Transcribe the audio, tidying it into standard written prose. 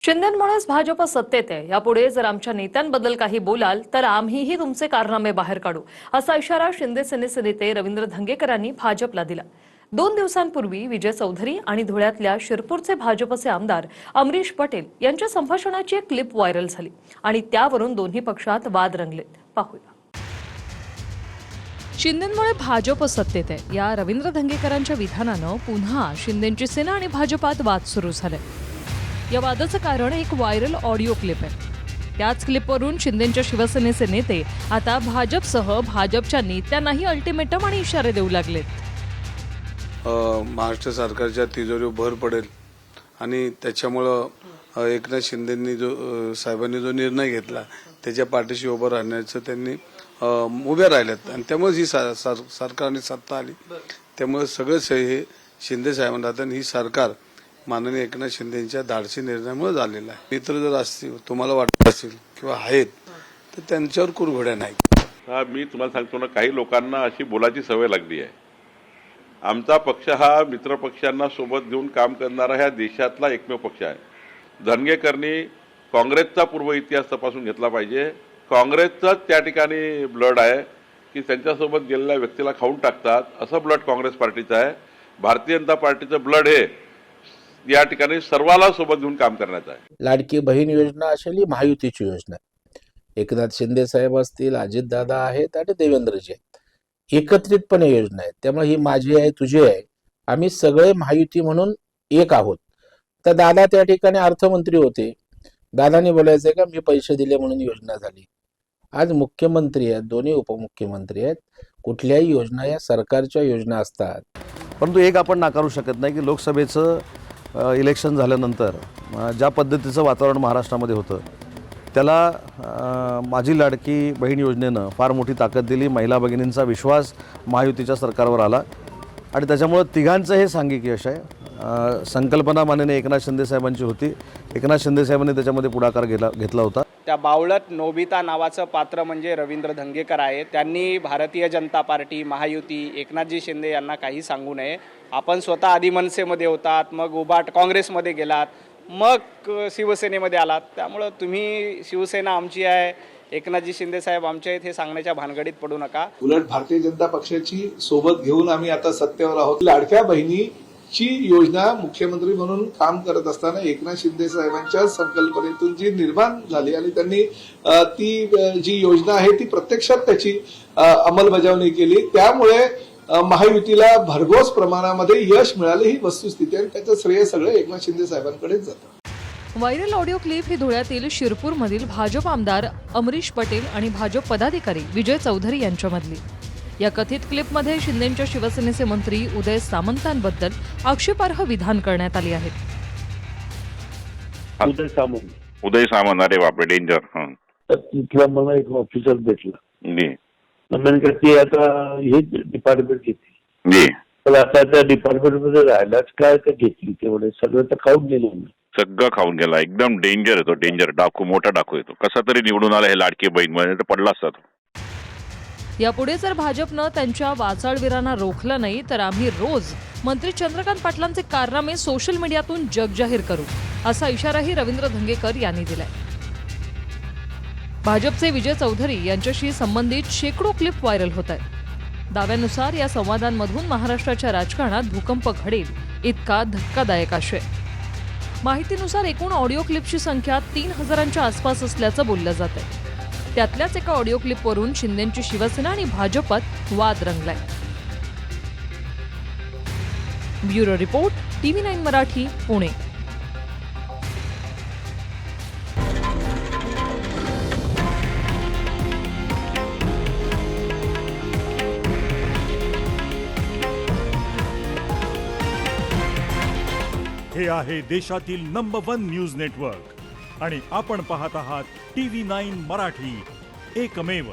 शिंदेंमुळेच भाजप सत्तेत आहे, यापुढे जर आमच्या नेत्यांबद्दल काही बोलाल तर आम्हीही तुमचे कारनामे बाहेर काढू, असा इशारा शिंदे सेनेचे नेते रवींद्र धंगेकरांनी भाजपला दिला। 2 दिवसांपूर्वी विजय चौधरी आणि धुळ्यातल्या शिरपूरचे भाजपचे आमदार अमरीश पटेल यांच्या संभाषणाची एक क्लिप व्हायरल झाली आणि त्यावरून दोन्ही पक्षात वाद रंगलेत। पाहूया। शिंदेंमुळे भाजप सत्तेत आहे, या रवींद्र धंगेकरांच्या विधानानं पुन्हा शिंदेंची सेना आणि भाजपात वाद सुरू झाले। या वादाचं कारण एक व्हायरल ऑडिओ क्लिप आहे। त्याच क्लिपवरून शिंदेंच्या शिवसेनेचे नेते आता भाजपसह भाजपच्या नेत्यांनाही अल्टिमेटम आणि इशारे देऊ लागलेत। महाराष्ट्र सरकारच्या तिजोरीवर भर पडेल आणि त्याच्यामुळं एकनाथ शिंदेंनी साहेबांनी जो निर्णय घेतला त्याच्या पाठीशी उभं राहण्याचं त्यांनी उभ्या राहिल्यात आणि त्यामुळे ही सरकारने सत्ता आली। त्यामुळे सगळंच हे शिंदे साहेबांना आता ही सरकार माननीय एकनाथ शिंदेच्या धाडसी निर्णयामुळे झालेला आहे। मित्र जर असतील तुम्हाला वाटत असेल किंवा आहेत तर त्यांच्यावर कुरघोड्या नाही। मी तुम्हाला सांगतो ना, काही लोकांना अशी बोलायची सवय लागली आहे। आमचा पक्ष हा मित्र पक्षांना सोबत घेऊन काम करणारा ह्या देशातला एकमेव पक्ष आहे। धनगेकरनी काँग्रेसचा पूर्व इतिहास तपासून घेतला पाहिजे। काँग्रेसचाच त्या ठिकाणी ब्लड आहे की त्यांच्यासोबत गेलेल्या व्यक्तीला खाऊन टाकतात, असं ब्लड काँग्रेस पार्टीचं आहे। भारतीय जनता पार्टीचं ब्लड हे या ठिकाणी सर्वाला सोबत घेऊन काम करण्याचं आहे। लाडकी बहीण योजना असेल ही महायुतीची योजना आहे। एकनाथ शिंदे साहेब असतील, अजितदादा आहेत आणि देवेंद्रजी आहेत, एकत्रितपणे योजना आहे। त्यामुळे ही माझी आहे, तुझी आहे, आम्ही सगळे महायुती म्हणून एक आहोत। तर दादा त्या ठिकाणी अर्थमंत्री होते, दादानी बोलायचंय का मी पैसे दिले म्हणून योजना झाली। आज मुख्यमंत्री आहेत, दोन्ही उपमुख्यमंत्री आहेत, कुठल्याही योजना या सरकारच्या योजना असतात। परंतु एक आपण नाकारू शकत नाही की लोकसभेचं इलेक्शन झाल्यानंतर ज्या पद्धतीचं वातावरण महाराष्ट्रामध्ये होतं त्याला माझी लाडकी बहीण योजनेनं फार मोठी ताकद दिली। महिला भगिनींचा विश्वास महायुतीच्या सरकारवर आला आणि त्याच्यामुळं तिघांचं हे सांघिक यश आहे। संकल्पना माननीय एकनाथ शिंदे साहेबांची होती, एकनाथ शिंदे साहेबांनी त्याच्यामध्ये पुढाकार घेतला होता। त्या बावळट नोबिता नावाचं पात्र म्हणजे रवींद्र धंगेकर आहे। त्यांनी भारतीय जनता पार्टी, महायुती, एकनाथजी शिंदे यांना काही सांगू नये। आपण स्वतः आधी मनसेमध्ये होतात, मग उभाट काँग्रेसमध्ये गेलात, मग शिवसेनेमध्ये आलात। त्यामुळं तुम्ही शिवसेना आमची आहे, एकनाथजी शिंदे साहेब आमचे आहेत हे सांगण्याच्या भानगडीत पडू नका। उलट भारतीय जनता पक्षाची सोबत घेऊन आम्ही आता सत्तेवर आहोत। लाडक्या बहिणीची योजना मुख्यमंत्री म्हणून काम करत असताना एकनाथ शिंदे साहेबांच्या संकल्पनेतून जी निर्माण झाली आणि त्यांनी ती जी योजना आहे ती प्रत्यक्षात त्याची अंमलबजावणी केली, त्यामुळे महायुतीला भरघोस प्रमाणामध्ये यश मिळाले ही वस्तुस्थिती आहे। त्याचं श्रेय सगळं एकनाथ शिंदे साहेबांकडेच जातं। व्हायरल ऑडिओ क्लिप ही धुळ्यातील शिरपूरमधील भाजप आमदार अमरीश पटेल आणि भाजप पदाधिकारी विजय चौधरी यांच्यामधली। या कथित क्लिपमध्ये शिंदेंच्या शिवसेनेचे मंत्री उदय सामंतांबद्दल आक्षेपार्ह विधान करण्यात आली आहेत। उदय सामंत, अरे बापरे, डेंजर। तिथला मला एक ऑफिसर भेटला, म्हणजे ती आता हे डिपार्टमेंट घेतली, पण आता त्या डिपार्टमेंटमध्ये राहिलाच काय तर घेतली, तेवढे सगळं तर खाऊन गेलं, सगळं खाऊन गेला। एकदम डेंजर येतो, डेंजर डाकू, मोठा डाकू येतो। कसा तरी निवडून आला हे लाडकी बहीण म्हणजे पडला असता तो। यापुढे जर भाजपनं त्यांच्या वाचाळवीरांना रोखलं नाही तर आम्ही रोज मंत्री चंद्रकांत पाटलांचे कारनामे सोशल मीडियातून जगजाहीर करू, असा इशाराही रवींद्र धंगेकर यांनी दिलाय। भाजपचे विजय चौधरी यांच्याशी संबंधित शेकडो क्लिप व्हायरल होत आहेत। दाव्यानुसार या संवादांमधून महाराष्ट्राच्या राजकारणात भूकंप घडेल इतका धक्कादायक आशय। माहितीनुसार एकूण ऑडिओ क्लिपची संख्या 3000च्या आसपास असल्याचं बोललं जात आहे। त्यातल्याच एका ऑडिओ क्लिपवरून शिंदेंची शिवसेना आणि भाजपात वाद रंगलाय। Bureau report, TV9 Marathi, Pune. हे आहे देशातील नंबर 1 न्यूज नेटवर्क आणि आपण पाहत आहात TV9 मराठी, एकमेव।